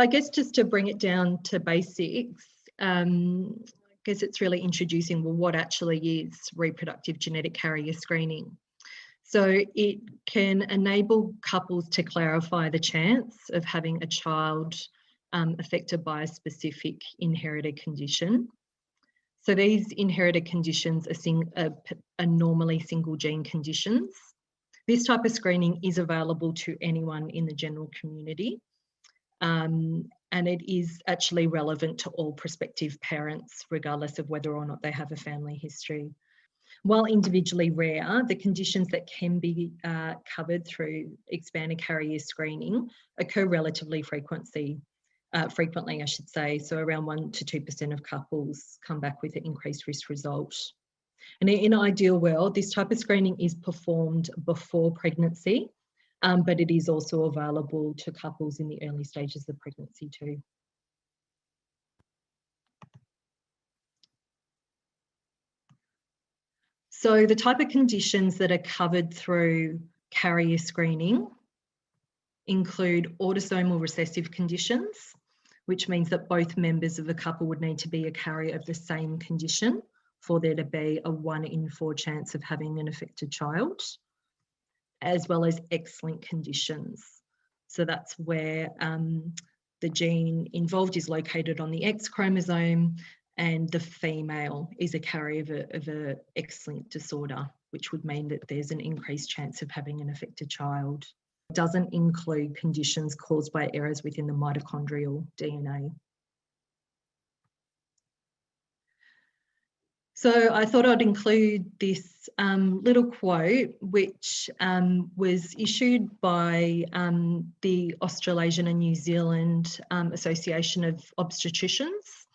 I guess just to bring it down to basics, I guess it's really introducing, well, what actually is reproductive genetic carrier screening. So it can enable couples to clarify the chance of having a child affected by a specific inherited condition. So these inherited conditions are normally single gene conditions. This type of screening is available to anyone in the general community, and it is actually relevant to all prospective parents, regardless of whether or not they have a family history. While individually rare, the conditions that can be covered through expanded carrier screening occur relatively frequently, I should say. So around 1 to 2% of couples come back with an increased risk result. And in an ideal world, this type of screening is performed before pregnancy, but it is also available to couples in the early stages of pregnancy too. So the type of conditions that are covered through carrier screening include autosomal recessive conditions, which means that both members of a couple would need to be a carrier of the same condition for there to be a 1 in 4 chance of having an affected child, as well as X-linked conditions. So that's where the gene involved is located on the X chromosome, and the female is a carrier of a X-linked disorder, which would mean that there's an increased chance of having an affected child. It doesn't include conditions caused by errors within the mitochondrial DNA. So I thought I'd include this little quote, which was issued by the Australasian and New Zealand Association of Obstetricians.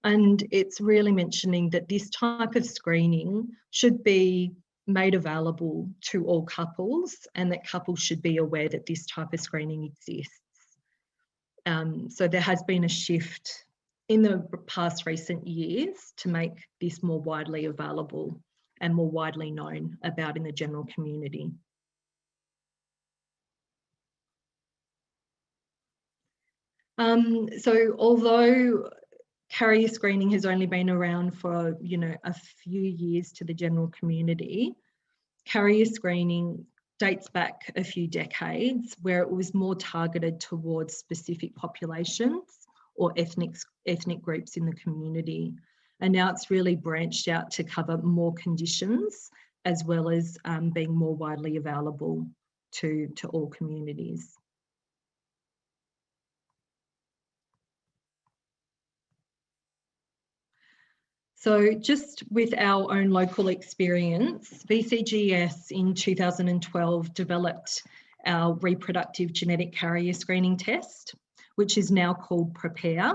And it's really mentioning that this type of screening should be made available to all couples, and that couples should be aware that this type of screening exists. So there has been a shift in the past recent years to make this more widely available and more widely known about in the general community. So although carrier screening has only been around for, a few years to the general community, carrier screening dates back a few decades where it was more targeted towards specific populations or ethnic groups in the community. And now it's really branched out to cover more conditions, as well as being more widely available to all communities. So just with our own local experience, BCGS in 2012 developed our reproductive genetic carrier screening test, which is now called Prepare.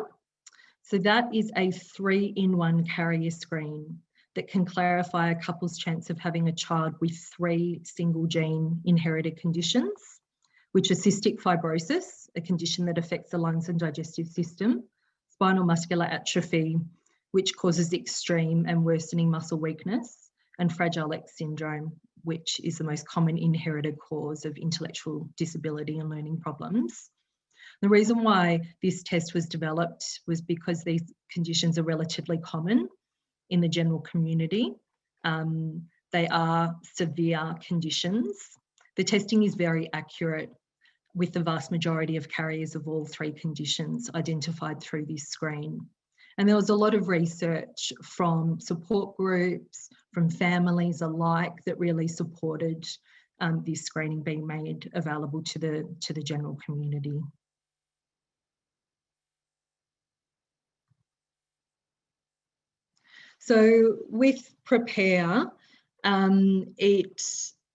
So that is a 3-in-1 carrier screen that can clarify a couple's chance of having a child with 3 single gene inherited conditions, which are cystic fibrosis, a condition that affects the lungs and digestive system, spinal muscular atrophy, which causes extreme and worsening muscle weakness, and Fragile X syndrome, which is the most common inherited cause of intellectual disability and learning problems. The reason why this test was developed was because these conditions are relatively common in the general community. They are severe conditions. The testing is very accurate, with the vast majority of carriers of all 3 conditions identified through this screen. And there was a lot of research from support groups, from families alike, that really supported this screening being made available to the general community. So with Prepare, it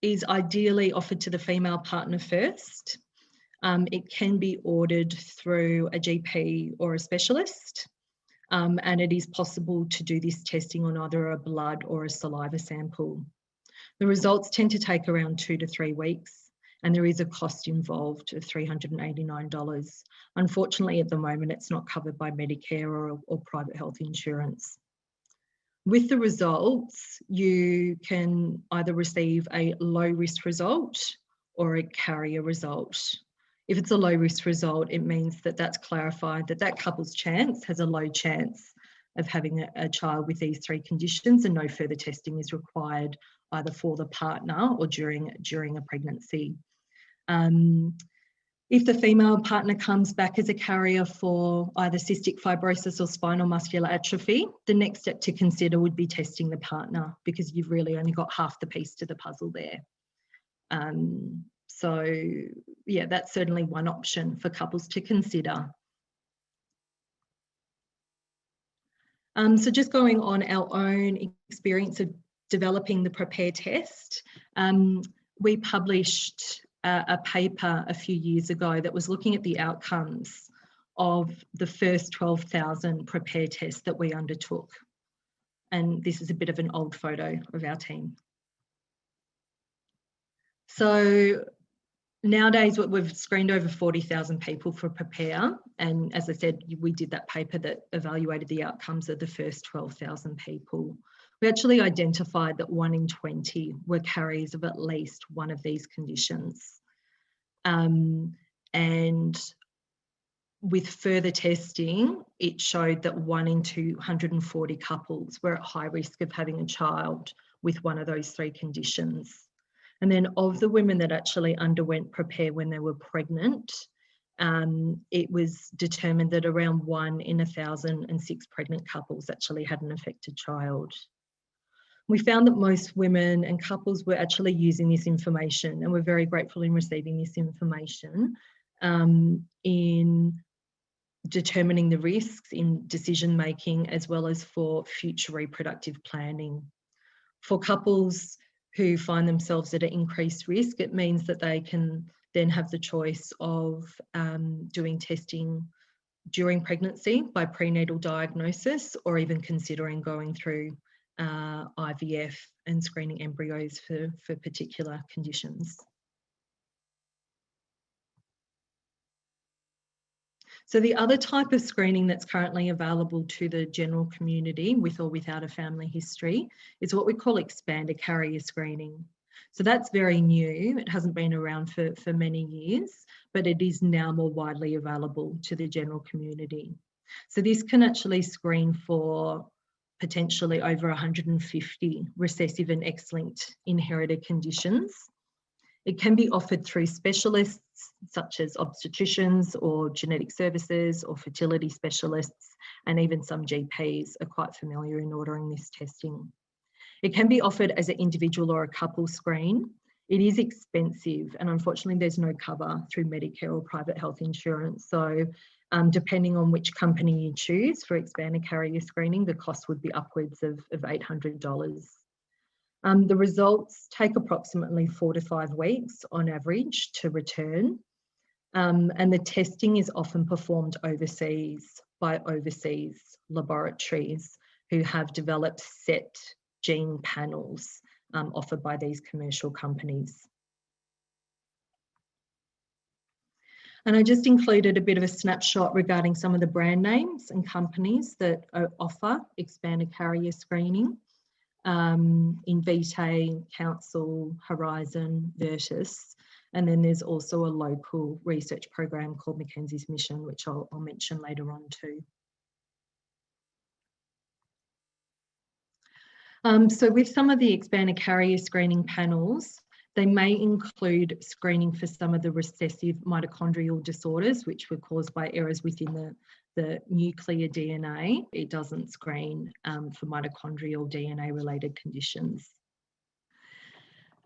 is ideally offered to the female partner first. It can be ordered through a GP or a specialist. And it is possible to do this testing on either a blood or a saliva sample. The results tend to take around 2 to 3 weeks, and there is a cost involved of $389. Unfortunately, at the moment, it's not covered by Medicare or private health insurance. With the results, you can either receive a low risk result or a carrier result. If it's a low risk result, it means that that's clarified that that couple's chance has a low chance of having a child with these 3 conditions, and no further testing is required either for the partner or during a pregnancy. If the female partner comes back as a carrier for either cystic fibrosis or spinal muscular atrophy, the next step to consider would be testing the partner, because you've really only got half the piece to the puzzle there. So yeah, that's certainly one option for couples to consider. So just going on our own experience of developing the PREPARE test, we published a paper a few years ago that was looking at the outcomes of the first 12,000 PREPARE tests that we undertook. And this is a bit of an old photo of our team. So nowadays we've screened over 40,000 people for PREPARE. And as I said, we did that paper that evaluated the outcomes of the first 12,000 people. We actually identified that 1 in 20 were carriers of at least one of these conditions. And with further testing, it showed that 1 in 240 couples were at high risk of having a child with one of those 3 conditions. And then of the women that actually underwent PREPARE when they were pregnant, it was determined that around 1 in 1,006 pregnant couples actually had an affected child. We found that most women and couples were actually using this information, and we're very grateful in receiving this information in determining the risks in decision making, as well as for future reproductive planning. For couples who find themselves at an increased risk, it means that they can then have the choice of doing testing during pregnancy by prenatal diagnosis, or even considering going through IVF and screening embryos for particular conditions. So the other type of screening that's currently available to the general community, with or without a family history, is what we call expanded carrier screening. So that's very new. It hasn't been around for many years, but it is now more widely available to the general community. So this can actually screen for potentially over 150 recessive and X-linked inherited conditions. It can be offered through specialists such as obstetricians or genetic services or fertility specialists, and even some GPs are quite familiar in ordering this testing. It can be offered as an individual or a couple screen. It is expensive, and unfortunately there's no cover through Medicare or private health insurance. So depending on which company you choose for expanded carrier screening, the cost would be upwards of $800. The results take approximately 4 to 5 weeks on average to return. And the testing is often performed overseas by overseas laboratories who have developed set gene panels offered by these commercial companies. And I just included a bit of a snapshot regarding some of the brand names and companies that offer expanded carrier screening. Invitae, Council, Horizon, Virtus, and then there's also a local research program called Mackenzie's Mission, which I'll mention later on too. So with some of the expanded carrier screening panels, they may include screening for some of the recessive mitochondrial disorders, which were caused by errors within the nuclear DNA. It doesn't screen for mitochondrial DNA-related conditions.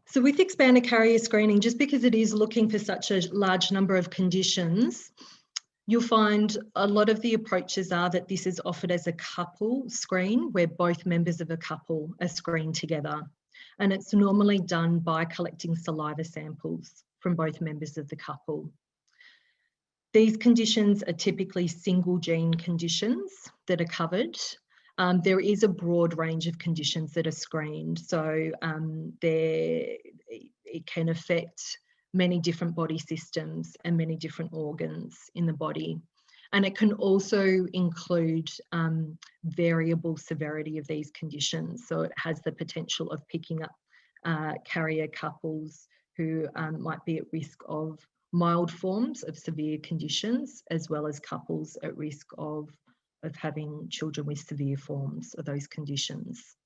So with expanded carrier screening, just because it is looking for such a large number of conditions, you'll find a lot of the approaches are that this is offered as a couple screen, where both members of a couple are screened together. And it's normally done by collecting saliva samples from both members of the couple. These conditions are typically single gene conditions that are covered. There is a broad range of conditions that are screened. So it can affect many different body systems and many different organs in the body. And it can also include variable severity of these conditions. So it has the potential of picking up carrier couples who might be at risk of mild forms of severe conditions, as well as couples at risk of having children with severe forms of those conditions.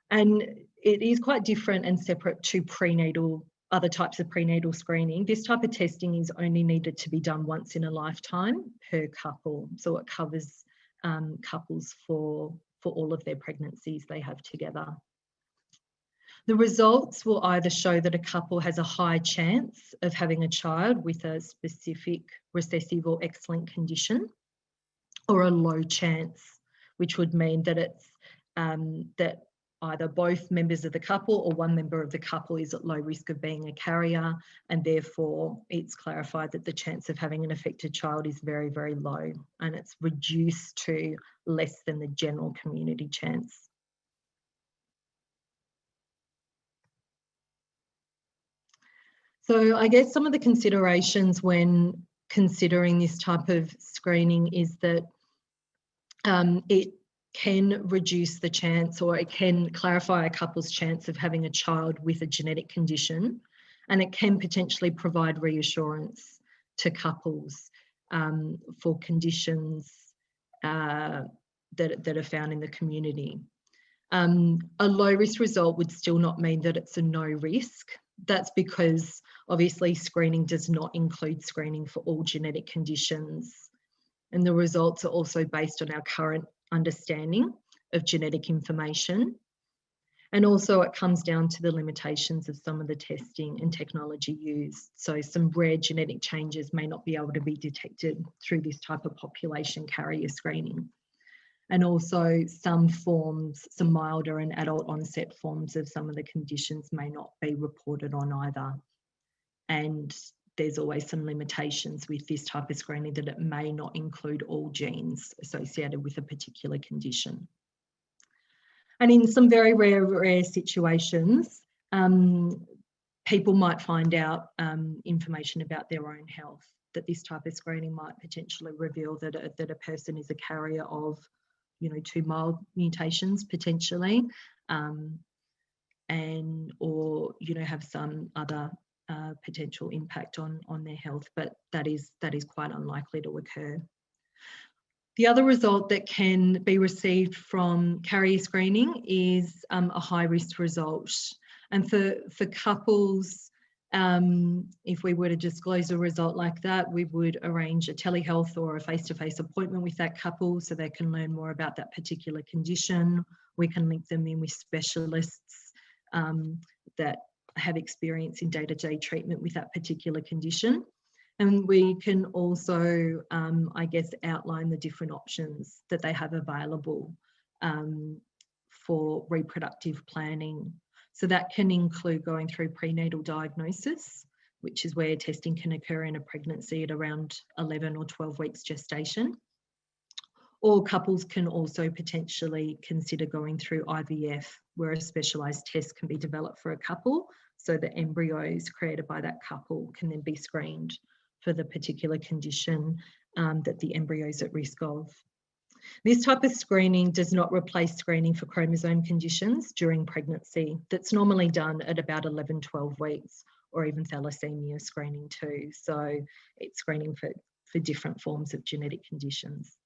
And it is quite different and separate to other types of prenatal screening. This type of testing is only needed to be done once in a lifetime per couple. So it covers couples for all of their pregnancies they have together. The results will either show that a couple has a high chance of having a child with a specific recessive or X-linked condition, or a low chance, which would mean that it's that either both members of the couple or one member of the couple is at low risk of being a carrier, and therefore it's clarified that the chance of having an affected child is very, very low, and it's reduced to less than the general community chance. So I guess some of the considerations when considering this type of screening is that it can reduce the chance, or it can clarify a couple's chance of having a child with a genetic condition, and it can potentially provide reassurance to couples for conditions that are found in the community. A low risk result would still not mean that it's a no risk. That's because obviously screening does not include screening for all genetic conditions. And the results are also based on our current understanding of genetic information. And also it comes down to the limitations of some of the testing and technology used. So some rare genetic changes may not be able to be detected through this type of population carrier screening. And also some forms, some milder and adult onset forms of some of the conditions may not be reported on either. And there's always some limitations with this type of screening, that it may not include all genes associated with a particular condition. And in some very rare situations, people might find out information about their own health, that this type of screening might potentially reveal that a person is a carrier of, you know, 2 mild mutations potentially, or, you know, have some other potential impact on their health, but that is quite unlikely to occur. The other result that can be received from carrier screening is a high risk result. And for couples, if we were to disclose a result like that, we would arrange a telehealth or a face-to-face appointment with that couple so they can learn more about that particular condition. We can link them in with specialists that have experience in day-to-day treatment with that particular condition. And we can also, I guess, outline the different options that they have available for reproductive planning. So that can include going through prenatal diagnosis, which is where testing can occur in a pregnancy at around 11 or 12 weeks gestation. Or couples can also potentially consider going through IVF, where a specialised test can be developed for a couple, so the embryos created by that couple can then be screened for the particular condition that the embryo is at risk of. This type of screening does not replace screening for chromosome conditions during pregnancy. That's normally done at about 11, 12 weeks, or even thalassemia screening too. So it's screening for different forms of genetic conditions.